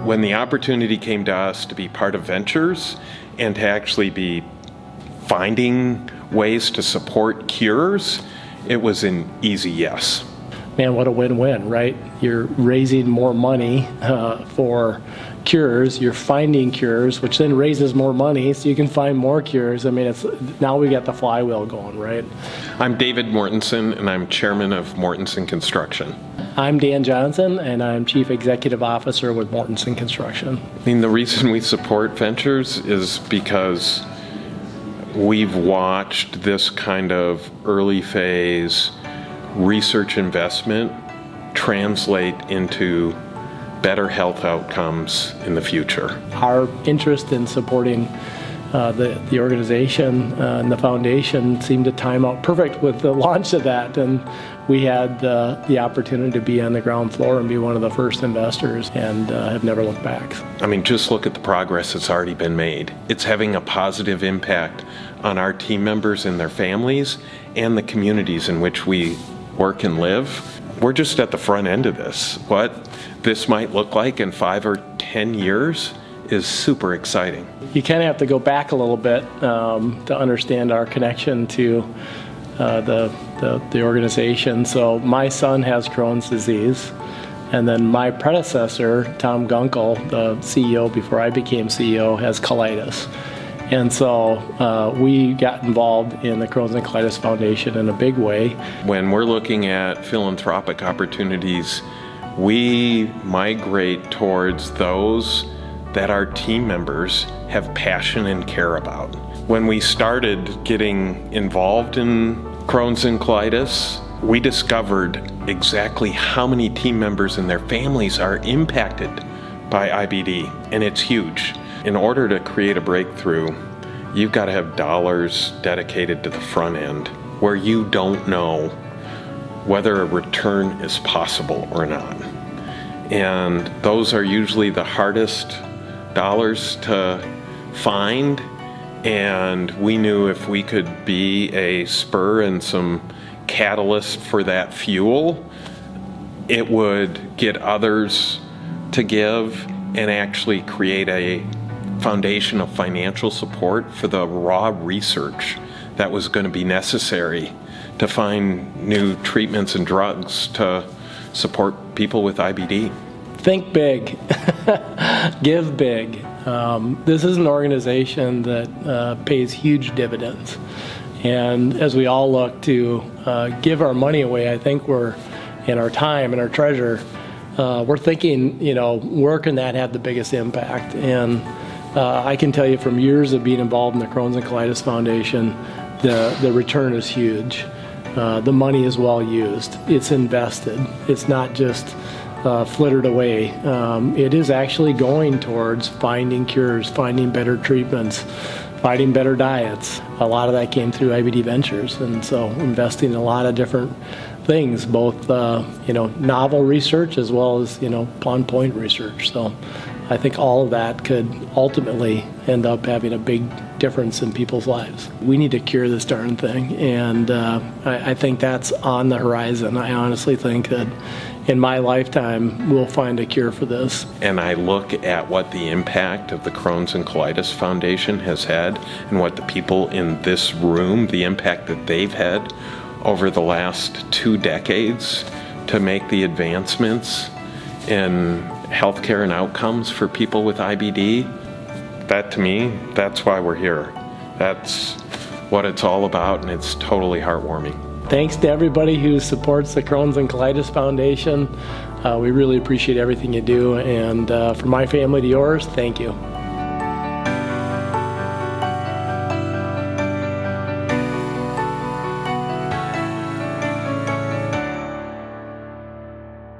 When the opportunity came to us to be part of ventures and to actually be finding ways to support cures, it was an easy yes. Man, what a win-win, right? You're raising more money for cures, you're finding cures, which then raises more money so you can find more cures. I mean, now we got the flywheel going, right? I'm David Mortenson, and I'm chairman of Mortenson Construction. I'm Dan Johnson, and I'm Chief Executive Officer with Mortenson Construction. I mean, the reason we support ventures is because we've watched this kind of early phase research investment translate into better health outcomes in the future. Our interest in supporting the organization and the foundation seemed to time out perfect with the launch of that, and we had the opportunity to be on the ground floor and be one of the first investors, and have never looked back. I mean, just look at the progress that's already been made. It's having a positive impact on our team members and their families and the communities in which we work and live. We're just at the front end of this. What this might look like in 5 or 10 years is super exciting. You kind of have to go back a little bit to understand our connection to the organization. So my son has Crohn's disease, and then my predecessor, Tom Gunkel, the CEO before I became CEO, has colitis. And so we got involved in the Crohn's and Colitis Foundation in a big way. When we're looking at philanthropic opportunities, we migrate towards those that our team members have passion and care about. When we started getting involved in Crohn's and colitis, we discovered exactly how many team members and their families are impacted by IBD, and it's huge. In order to create a breakthrough, you've got to have dollars dedicated to the front end where you don't know whether a return is possible or not. And those are usually the hardest dollars to find, and we knew if we could be a spur and some catalyst for that fuel, it would get others to give and actually create a foundation of financial support for the raw research that was going to be necessary to find new treatments and drugs to support people with IBD. Think big, give big. This is an organization that pays huge dividends. And as we all look to give our money away, I think we're, in our time and our treasure, we're thinking, where can that have the biggest impact? And I can tell you from years of being involved in the Crohn's and Colitis Foundation, the return is huge. The money is well used. It's invested. It's not just flittered away. It is actually going towards finding cures, finding better treatments, finding better diets. A lot of that came through IBD Ventures, and so investing in a lot of different things, both novel research as well as on point research. So I think all of that could ultimately end up having a big difference in people's lives. We need to cure this darn thing, and I think that's on the horizon. I honestly think that in my lifetime we'll find a cure for this. And I look at what the impact of the Crohn's and Colitis Foundation has had and what the people in this room, the impact that they've had over the last 2 decades to make the advancements in healthcare and outcomes for people with IBD. That, to me, that's why we're here. That's what it's all about, and it's totally heartwarming. Thanks to everybody who supports the Crohn's and Colitis Foundation. We really appreciate everything you do, and from my family to yours, thank you.